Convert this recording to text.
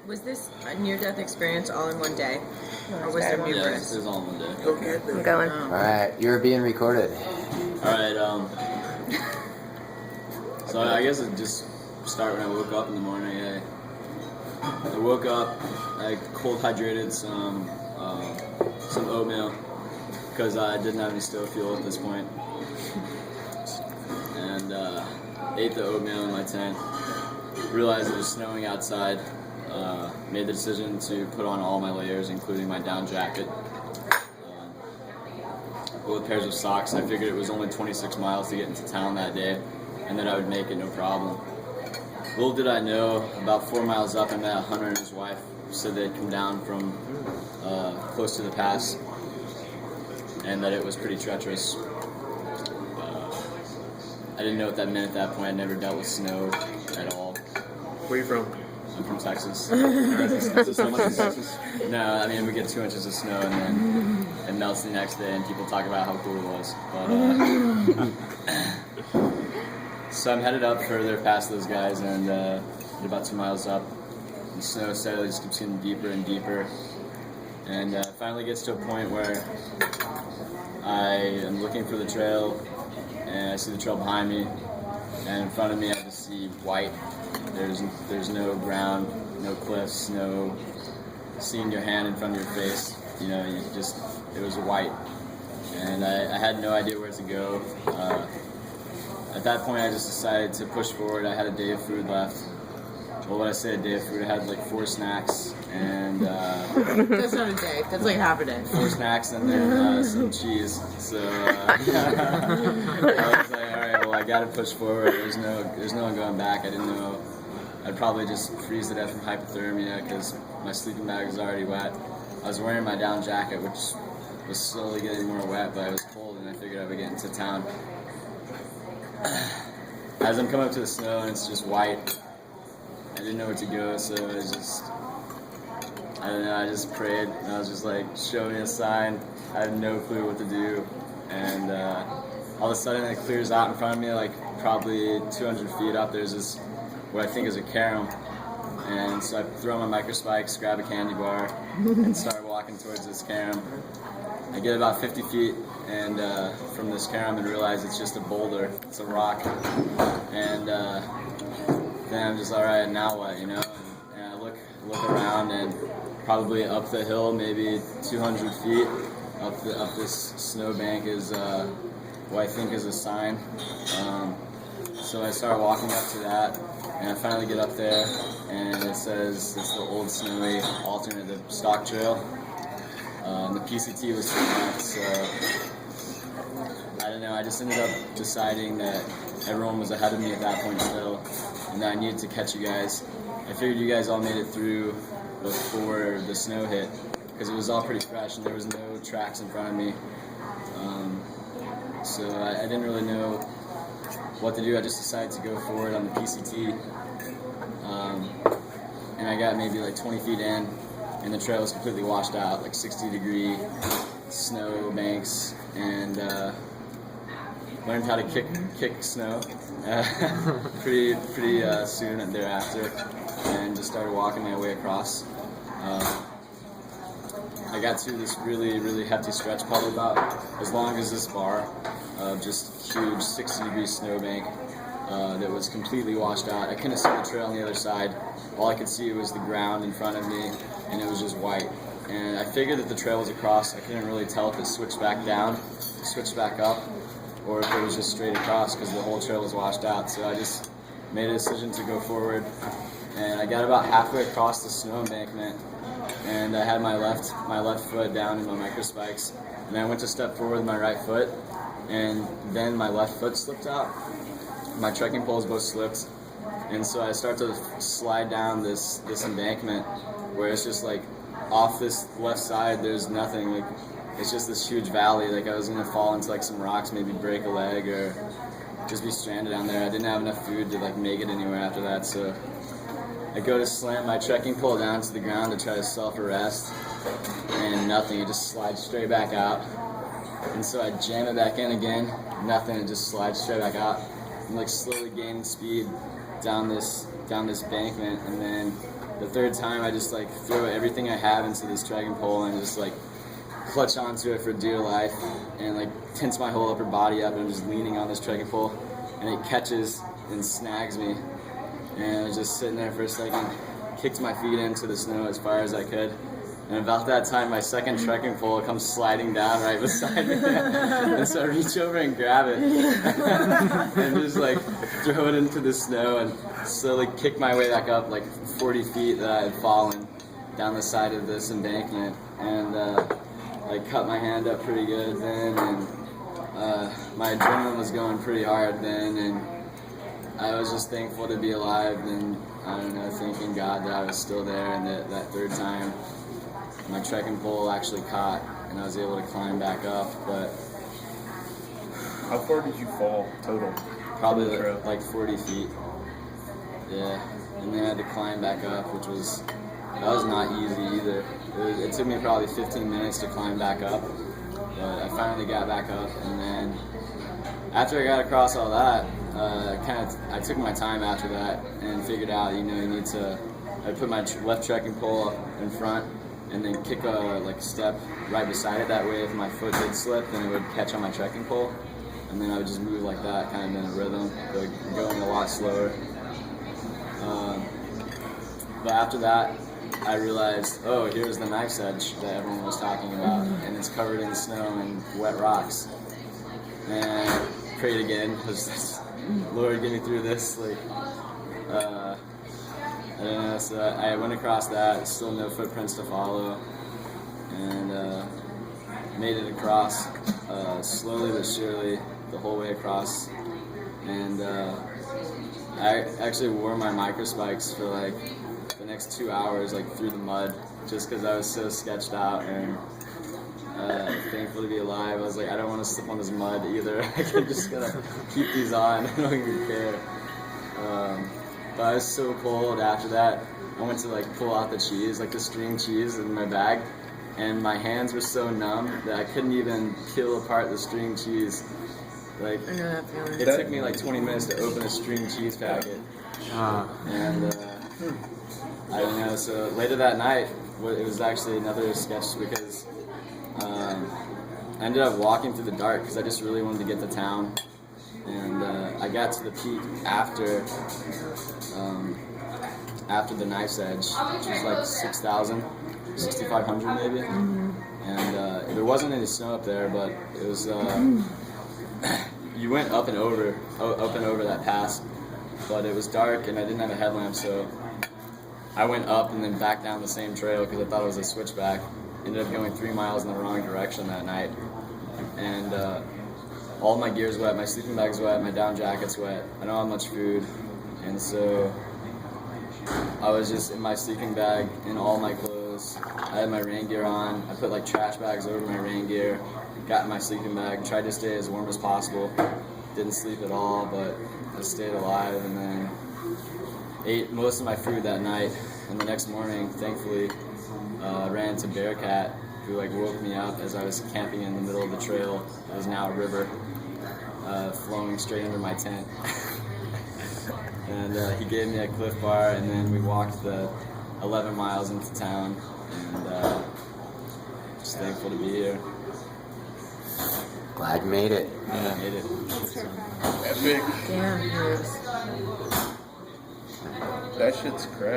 Was this a near-death experience all in one day? Or was there numerous? It was all in one day. Okay, I'm going. All right, you're being recorded. All right. So I guess I'd just start when I woke up in the morning. I woke up. I cold hydrated some oatmeal because I didn't have any stove fuel at this point, and ate the oatmeal in my tent. Realized it was snowing outside. Made the decision to put on all my layers, including my down jacket, with pairs of socks. I figured it was only 26 miles to get into town that day, and that I would make it no problem. Little did I know, about 4 miles up, I met a hunter and his wife who said they'd come down from close to the pass, and that it was pretty treacherous. I didn't know what that meant at that point. I'd never dealt with snow at all. Where are you from? I'm from Texas. No, I mean, we get 2 inches of snow and then it melts the next day and people talk about how cool it was. But, so I'm headed up further past those guys and about 2 miles up. The snow steadily just keeps getting deeper and deeper. And finally gets to a point where I am looking for the trail and I see the trail behind me. And in front of me I just see white. There's no ground, no cliffs, no seeing your hand in front of your face. You know, it was white. And I had no idea where to go. At that point I just decided to push forward. I had a day of food left. Well, when I say a day of food, I had like 4 snacks and... That's not a day, that's like half a day. 4 snacks and then some cheese. So I was like, alright, well I gotta push forward. There's no one going back. I didn't know. I'd probably just freeze to death from hypothermia because my sleeping bag was already wet. I was wearing my down jacket, which was slowly getting more wet, but I was cold and I figured I would get into town. As I'm coming up to the snow and it's just white, I didn't know where to go, so I don't know, I just prayed, and I was just like, show me a sign. I had no clue what to do, and all of a sudden it clears out in front of me, like probably 200 feet up, there's this, what I think is a carom, and so I throw my microspikes, grab a candy bar, and start walking towards this carom. I get about 50 feet and from this carom and realize it's just a boulder, it's a rock, and then I'm just alright, now what, you know? And I look around and probably up the hill, maybe 200 feet up this snowbank is what I think is a sign. So I start walking up to that, and I finally get up there, and it says it's the old snowy alternate, the stock trail. The PCT was to the left, so I don't know, I just ended up deciding that everyone was ahead of me at that point still, and that I needed to catch you guys. I figured you guys all made it through before the snow hit, because it was all pretty fresh and there was no tracks in front of me. So I didn't really know what to do. I just decided to go forward on the PCT, and I got maybe like 20 feet in, and the trail was completely washed out, like 60-degree snow banks, and learned how to kick snow pretty soon thereafter, and just started walking my way across. I got to this really hefty stretch, probably about as long as this bar, of just huge 60-degree snowbank that was completely washed out. I couldn't see the trail on the other side. All I could see was the ground in front of me, and it was just white. And I figured that the trail was across. I couldn't really tell if it switched back down, switched back up, or if it was just straight across because the whole trail was washed out. So I just made a decision to go forward, and I got about halfway across the snow embankment, and I had my left foot down in my microspikes, and I went to step forward with my right foot, and then my left foot slipped out. My trekking poles both slipped, and so I start to slide down this embankment where it's just like off this left side there's nothing, like it's just this huge valley. Like I was gonna fall into like some rocks, maybe break a leg or just be stranded down there. I didn't have enough food to like make it anywhere after that, so I go to slam my trekking pole down to the ground to try to self-arrest, and nothing, it just slides straight back out. And so I jam it back in again, nothing, it just slides straight back out. I'm like slowly gaining speed down this embankment, and then the third time, I just like throw everything I have into this trekking pole and just like clutch onto it for dear life and like tense my whole upper body up and I'm just leaning on this trekking pole and it catches and snags me. And I was just sitting there for a second, kicked my feet into the snow as far as I could. And about that time, my second trekking pole comes sliding down right beside me. And so I reach over and grab it and just like throw it into the snow and slowly kick my way back up like 40 feet that I had fallen down the side of this embankment. And I cut my hand up pretty good then, and my adrenaline was going pretty hard then, and I was just thankful to be alive and, I don't know, thanking God that I was still there and that third time my trekking pole actually caught and I was able to climb back up. But How far did you fall total? probably like 40 feet. Yeah, and then I had to climb back up, that was not easy either. It took me probably 15 minutes to climb back up, but I finally got back up. And then after I got across all that, I took my time after that and figured out, I put my left trekking pole in front and then kick a step right beside it. That way, if my foot did slip, then it would catch on my trekking pole. And then I would just move like that, kind of in a rhythm, going a lot slower. But after that, I realized, oh, here's the knife's edge that everyone was talking about, and it's covered in snow and wet rocks. And I prayed again, Lord, get me through this. I don't know, so I went across that, still no footprints to follow, and made it across slowly but surely the whole way across. And I actually wore my microspikes for the next 2 hours through the mud, just because I was so sketched out and thankful to be alive. I was like, I don't want to slip on this mud either. I'm just gonna keep these on. I don't even care. But I was so cold after that. I went to pull out the cheese, the string cheese in my bag, and my hands were so numb that I couldn't even peel apart the string cheese. I know that feeling. It took me 20 minutes to open a string cheese packet. And I don't know, so later that night, it was actually another sketch because I ended up walking through the dark because I just really wanted to get to town. And I got to the peak after the knife's edge, which was 6,000, 6,500 maybe. And there wasn't any snow up there, but it was, you went up and over that pass, but it was dark and I didn't have a headlamp, so I went up and then back down the same trail because I thought it was a switchback. Ended up going 3 miles in the wrong direction that night. And all my gear's wet, my sleeping bag's wet, my down jacket's wet. I don't have much food. And so I was just in my sleeping bag in all my clothes. I had my rain gear on. I put trash bags over my rain gear, got in my sleeping bag, tried to stay as warm as possible. Didn't sleep at all, but I stayed alive, and then ate most of my food that night. And the next morning, thankfully, ran into Bearcat, who woke me up as I was camping in the middle of the trail. It was now a river flowing straight under my tent. And he gave me a Cliff Bar, and then we walked the 11 miles into town, and just thankful to be here. Glad you made it. Yeah, I made it. Epic. Damn, That shit's crazy.